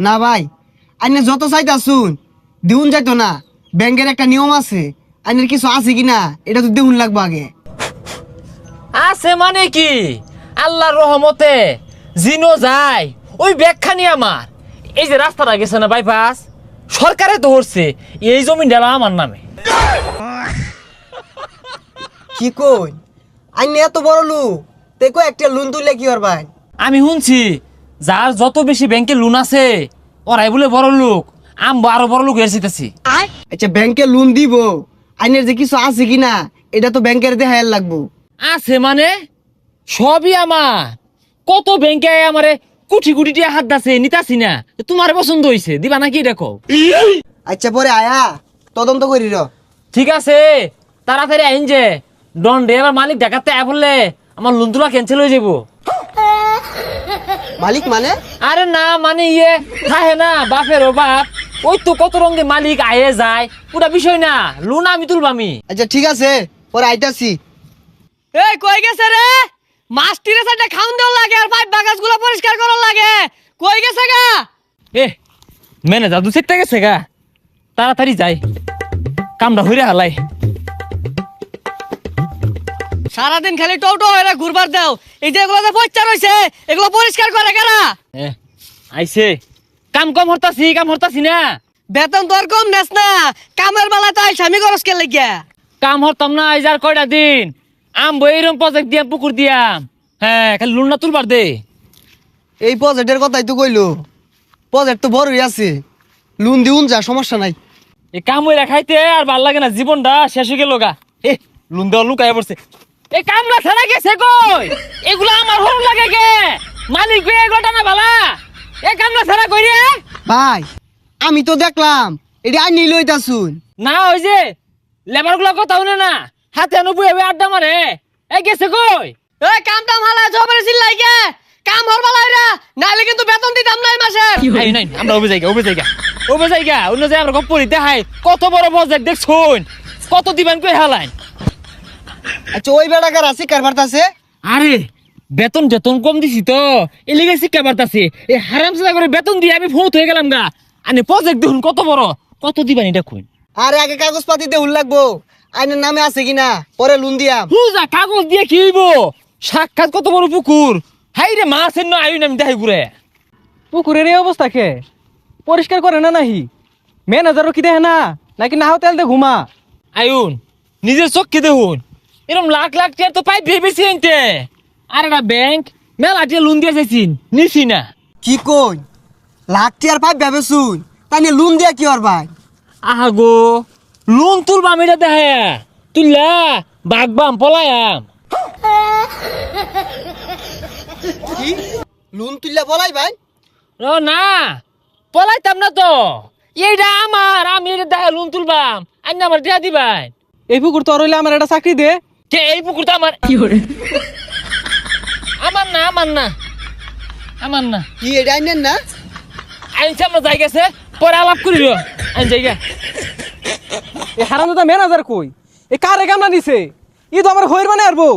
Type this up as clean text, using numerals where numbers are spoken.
না ভাই, আইনে যত চাইতা শুন দিউন যাইতো না। ব্যাংকের একটা নিয়ম আছে, আইনের কিছু আছে কিনা এটা তো দিউন লাগবো আগে। আছে মানে কি? আল্লাহর রহমতে জিনো যায় ওই ব্যাগখানি আমার। এই যে রাস্তাটা গেছে না বাইপাস, সরকারে তো হচ্ছে এই জমিন ডালা আমার নামে। কি কই আইনে এত বড় লোক, দেখো একটা লোন তুললে কি আর ভাই? আমি শুনছি যার যত বেশি ব্যাংকে লোন আছে ওরাই বলে বড় লোক, আরো বড় লোক এসেছি। আচ্ছা ব্যাংকে লোন দিব, আইনের যে কিছু আছে কিনা এটা তো ব্যাংকের দেখায় লাগবো। আছে মানে সবই আমার। কত ব্যাংকে আমারে কোটি কোটি টাকা হাত দাছে, নিতাছি না। তোমার পছন্দ হইছে দিবা নাকি দেখো। আচ্ছা পরে আয়া তদন্ত করি র। ঠিক আছে তাড়াতাড়ি আইন যে ডন্ডে এবার মালিক দেখাতে আয় বললে আমার লোন তোলা ক্যান্সেল হয়ে যাবো। মালিক মানে? আরে না মানে ইয়ে থাকে না বাপের ও বাপ, ওই তো কত রঙে মালিক আয়ে যায়, পুরা বিষয় না। লোন আমি তুলবামি। আচ্ছা ঠিক আছে পরে আইতাছি। এই কই গেছে রে? মাস্টিরে সাইডে খাউন দেওয়ার লাগে আর পাইপ বাগাসগুলো পরিষ্কার করার লাগে। কই গেছে গা? এ ম্যানেজার দু সেটটা গেছে গা, তাড়াতাড়ি যাই কামটা হইরে হালাই। সারাদিন খালি টোটো হয়ে ঘুরবার দাও। এই যে এগুলো যে পয়সা রইছে এগুলো পরিষ্কার করে কারা? আইছে কাম কম হরতাছি না। বেতন তো আর কম নেস না, কামের বেলা তো স্বামী খরচ কে লাগিয়া। কাম হরতাম না এই যার কয়টা দিন আমবো এইরকম প্রজেক্ট দিয়াম পুকুর দিয়াম। হ্যাঁ খালি লোন না তুলবার দে। এই প্রজেক্টের কথাই তো কইলো, প্রজেক্ট তো বড়ই আছে, লোন দিউন যা সমস্যা নাই। এই কাম হইরা খাইতে আর ভাল লাগে না, জীবনটা শেষ হয়ে গেল গা। এ লোন দেওয়া লুকায় পড়ছে। এই কামলা ছাড়া গেছে কই? এগুলো আমার হরম লাগে কে? মালিক কই এগুলো টানা বালা? এই কামলা ছাড়া কই রে? ভাই আমি তো দেখলাম এটা আইনি লইতাছুন। না ওই যে লেবার গুলো কথা শুনে না, হাতে আনো বুয়ে আড্ডা মারে। এই গেছে কই? এই কামটা মালা জবরে চিল্লাই গে। কাম হরবা লাইরা, নাইলে কিন্তু বেতন দিতাম না এই মাসে। এই নাই আমরা ওবে জায়গা অন্য যে আমরা গপ্প দিতে হাই কত বড় প্রজেক্ট দেখছুন, কত দিবেন কই হালাইন। আচ্ছা ওই বেড়াকার আছে কারবারতাছে। আরে বেতন কম দিছি তো এলিগে শিক্ষা বাড়তাছে। এই হারাম সাদা করে বেতন দিয়ে আমি ফৌত হয়ে গেলাম গা। আনে প্রজেক্ট দেখুন কত বড়, কত দিবেন এটা কই? আরে আগে কাগজপাতি দেউন লাগবো, আইনের নামে আছে কিনা পরে লোন দিয়াম। হুজা কাগজ দিয়ে কি হইব? সাক্ষাৎ কত বড় পুকুর, হাই রে মাছের না আইন আমি দেখাই ঘুরে। পুকুরের এই অবস্থা কে? পরিষ্কার করে না নাহি? ম্যানেজারও কি দেখে না নাকি নাও তেল দে ঘুমা? আইন নিজের চোখকে দেখুন, এরকম লাখ লাখ টাকা তো পাই ভেবেছি আনতে। আর একটা ব্যাংক মেলা টিয়া লোন দিয়ে চাইছিন, নিছি না। কি কই লাখটি আর পাইপ ভাবে শুন, তাই নিয়ে লোন দিয়া কি আর ভাই? আহা গো লোন তুলবা আমি এটা দেখে তুললা বাগবাম পলায়াম। কি লোন তুললে বলাই ভাই? ও না পলাইতাম না তো, এইটা আমার, আমি এটা দেখে লোন তুলবাম। আইন আমার দেয়া দিবাই। এই পুকুর তো রইলে আমার একটা চাকরি দে। কে এই পুকুরটা আমার? আমার না কি এটা আইনেন না? আইনছে আমরা যাই গেছে পরে আলাপ করিল। আইন জায়গা এই হারামজাদা ম্যানেজার কই? এই কারে কামলা নিছে? ই তো আমার হইর মানে আরবো।